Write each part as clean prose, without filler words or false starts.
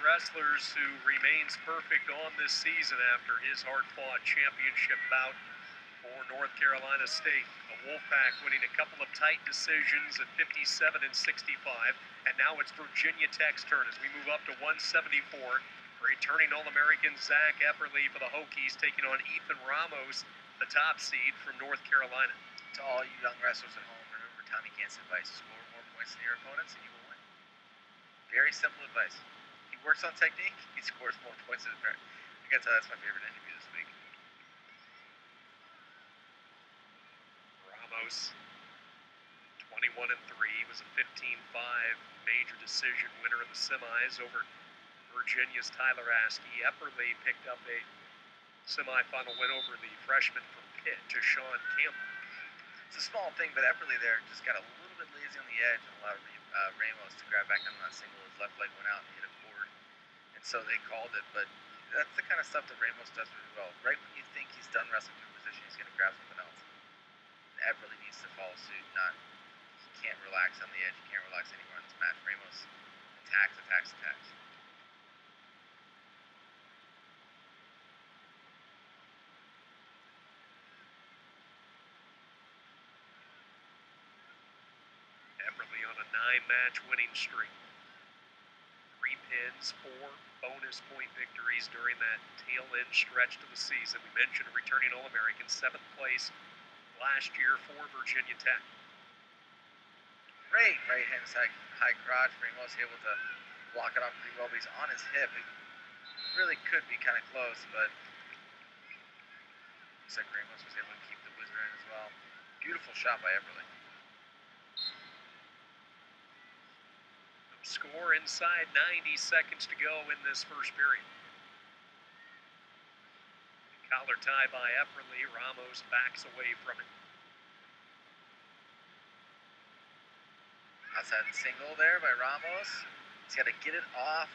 Wrestlers who remains perfect on this season after his hard-fought championship bout for North Carolina State. The Wolfpack winning a couple of tight decisions at 57 and 65, and now it's Virginia Tech's turn as we move up to 174. Returning All-American Zach Epperly for the Hokies, taking on Ethan Ramos, the top seed from North Carolina. To all you young wrestlers at home, remember Tommy Gans's advice: score more points than your opponents and you will win. Very simple advice. He works on technique, he scores more points than his opponent. I gotta tell you, that's my favorite interview this week. Ramos, 21 and 3, was a 15-5 major decision winner in the semis over Virginia's Tyler Askey. Epperly picked up a semifinal win over the freshman from Pitt, Sean Campbell. It's a small thing, but Epperly there just got a little bit lazy on the edge and allowed Ramos to grab back on that single. His left leg went out and hit a cord, and so they called it. But that's the kind of stuff that Ramos does really well. Right when you think he's done wrestling to a position, he's going to grab something else. And Epperly needs to follow suit. He can't relax on the edge. He can't relax anywhere in this match. Ramos attacks. Epperly on a 9-match winning streak. 3 pins, 4 bonus point victories during that tail-end stretch to the season. We mentioned a returning All-American, 7th place last year for Virginia Tech. Great right-hand side high crotch. Ramos able to block it off pretty well, but he's on his hip. It really could be kind of close, but looks like Ramos was able to keep the whizzer in as well. Beautiful shot by Epperly. Score inside 90 seconds to go in this first period. Collar tie by Epperly. Ramos backs away from it. Outside the single there by Ramos. He's got to get it off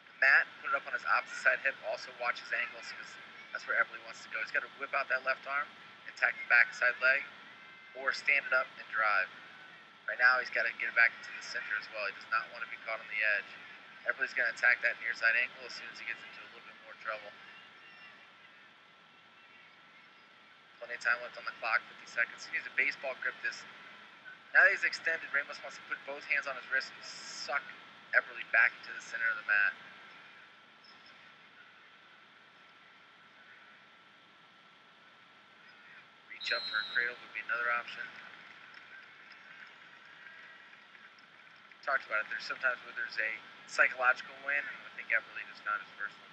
the mat, put it up on his opposite side hip. Also watch his angles because that's where Epperly wants to go. He's got to whip out that left arm, attack the backside leg, or stand it up and drive. Right now, he's got to get it back into the center as well. He does not want to be caught on the edge. Epperly's going to attack that near side ankle as soon as he gets into a little bit more trouble. Plenty of time left on the clock, 50 seconds. He needs a baseball grip this. Now that he's extended, Ramos wants to put both hands on his wrist and suck Epperly back into the center of the mat. Reach up for a cradle would be another option. Talked about it. There's sometimes where there's a psychological win, and I think Epperly just found his first one.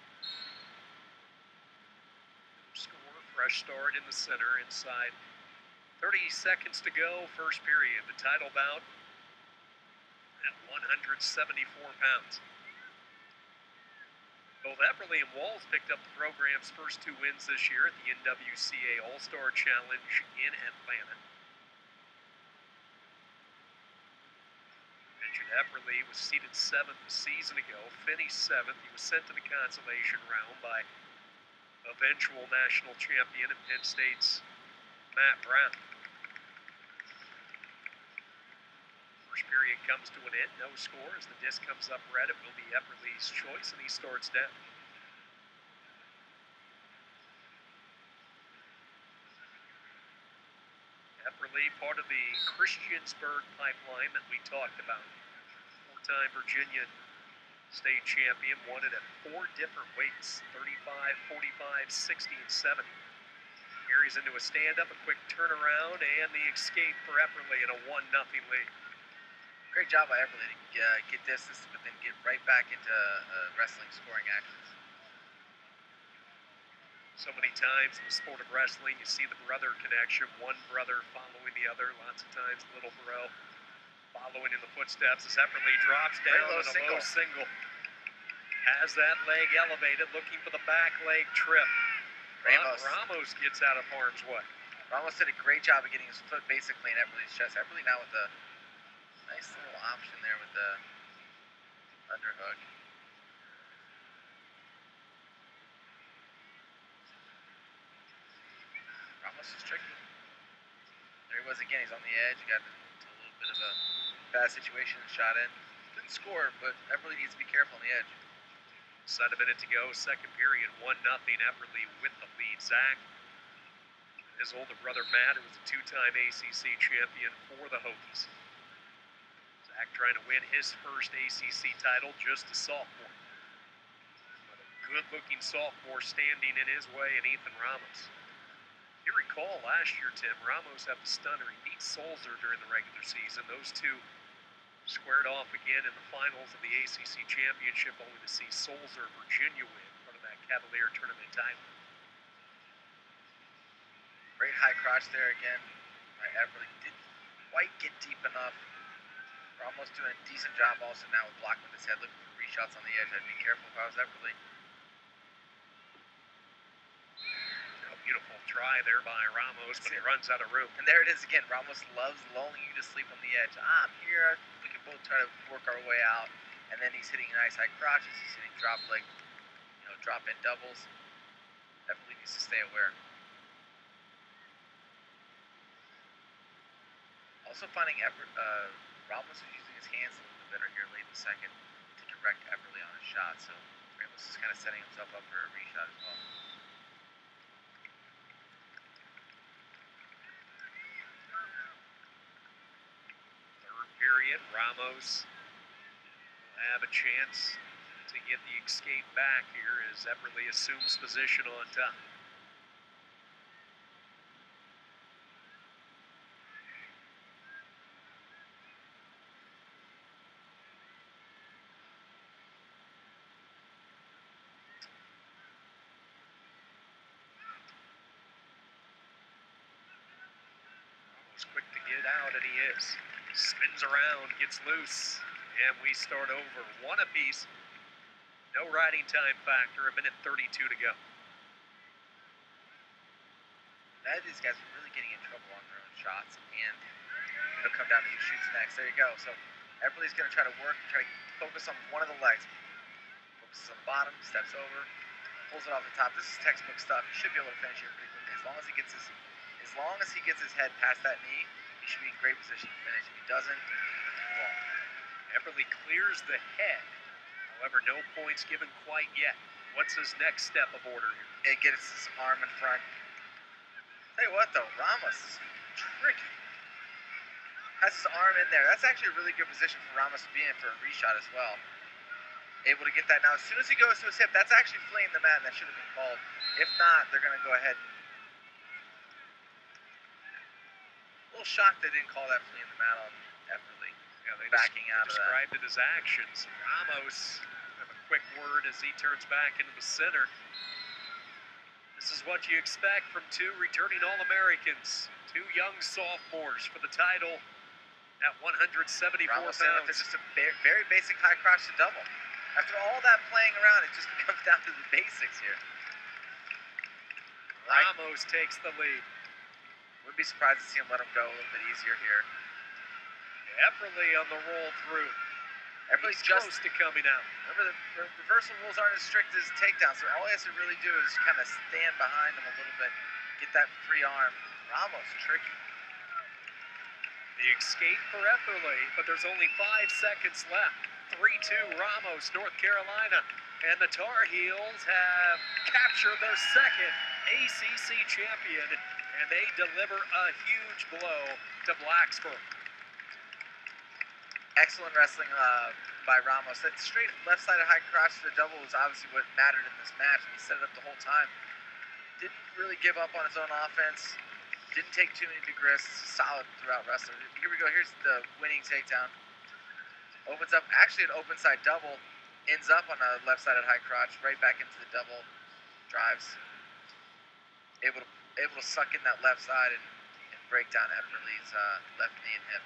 Score, fresh start in the center inside 30 seconds to go, first period. The title bout at 174 pounds. Both Epperly and Walls picked up the program's first 2 wins this year at the NWCA All-Star Challenge in Atlanta. Epperly was seeded 7th a season ago, finished 7th. He was sent to the consolation round by eventual national champion and Penn State's Matt Brown. First period comes to an end, no score. As the disc comes up red, it will be Epperly's choice, and he starts down. Epperly, part of the Christiansburg pipeline that we talked about. 4-time Virginia State champion, won it at 4 different weights, 35, 45, 60, and 70. Here he's into a stand-up, a quick turnaround, and the escape for Epperly in a 1-0 lead. Great job by Epperly to get distance, but then get right back into wrestling scoring actions. So many times in the sport of wrestling, you see the brother connection, one brother following the other. Lots of times, little bro following in the footsteps as Epperly drops down in a low single. Has that leg elevated, looking for the back leg trip. Ramos gets out of harm's way. Ramos did a great job of getting his foot basically in Epperly's chest. Epperly now with a nice little option there with the underhook. Ramos is tricky. There he was again. He's on the edge. He got into a little bit of a bad situation and shot in. can score, but Epperly needs to be careful on the edge. 7 minutes to go, second period, 1-0. Epperly with the lead. Zach, his older brother Matt, who was a 2-time ACC champion for the Hokies. Zach trying to win his first ACC title, just a sophomore. But a good-looking sophomore standing in his way, and Ethan Ramos. You recall last year, Tim, Ramos had the stunner. He beat Sulzer during the regular season. Those two squared off again in the finals of the ACC championship, only to see Sulzer, Virginia win part of that Cavalier tournament title. Great high crotch there again by Epperly. Didn't quite get deep enough. Ramos doing a decent job also now with blocking with his head, looking for reshots on the edge. I'd be careful if I was Epperly. Beautiful try there by Ramos, but he runs out of room. And there it is again. Ramos loves lulling you to sleep on the edge. I'm here. We can both try to work our way out. And then he's hitting nice high crotches. He's hitting drop leg, drop in doubles. Definitely needs to stay aware. Also finding Ramos is using his hands a little bit better here late in the second to direct Epperly on his shot. So Ramos is kind of setting himself up for a reshot as well. Period. Ramos will have a chance to get the escape back here as Epperly assumes position on top. Ramos quick to get out, and he is. Spins around, gets loose, and we start over. One apiece. No riding time factor, 1:32 to go. Now these guys are really getting in trouble on their own shots, and it'll come down to who shoots next. There you go. So Epperly's going to try to work, try to focus on one of the legs. Focuses on the bottom, steps over, pulls it off the top. This is textbook stuff. He should be able to finish here pretty quickly. As long as he gets his head past that knee, he should be in great position to finish. If he doesn't, well, Epperly clears the head. However, no points given quite yet. What's his next step of order here? It gets his arm in front. Tell you what, though, Ramos is tricky. Has his arm in there. That's actually a really good position for Ramos to be in for a reshot as well. Able to get that now. As soon as he goes to his hip, that's actually fleeing the mat, and that should have been called. If not, they're going to go ahead and... A little shocked they didn't call that fleeing the mat on Epperly. Yeah, they backing out of that. Described it as actions. Ramos have a quick word as he turns back into the center. This is what you expect from two returning All-Americans, two young sophomores for the title at 174 Ramos pounds. Just a very basic high crotch to double. After all that playing around, it just comes down to the basics here. Ramos takes the lead. Wouldn't be surprised to see him let him go a little bit easier here. Epperly on the roll through. Epperly's close to coming out. Remember, the reversal rules aren't as strict as takedowns, so all he has to really do is kind of stand behind him a little bit, get that free arm. Ramos, tricky. The escape for Epperly, but there's only 5 seconds left. 3-2 Ramos, North Carolina. And the Tar Heels have captured their second ACC champion, and they deliver a huge blow to Blacksburg. Excellent wrestling by Ramos. That straight left-sided high crotch to the double was obviously what mattered in this match, and he set it up the whole time. Didn't really give up on his own offense. Didn't take too many big risks. Solid throughout wrestling. Here we go. Here's the winning takedown. Opens up, actually an open side double. Ends up on a left-sided high crotch, right back into the double. Drives. Able to suck in that left side and break down Epperly's left knee and hip.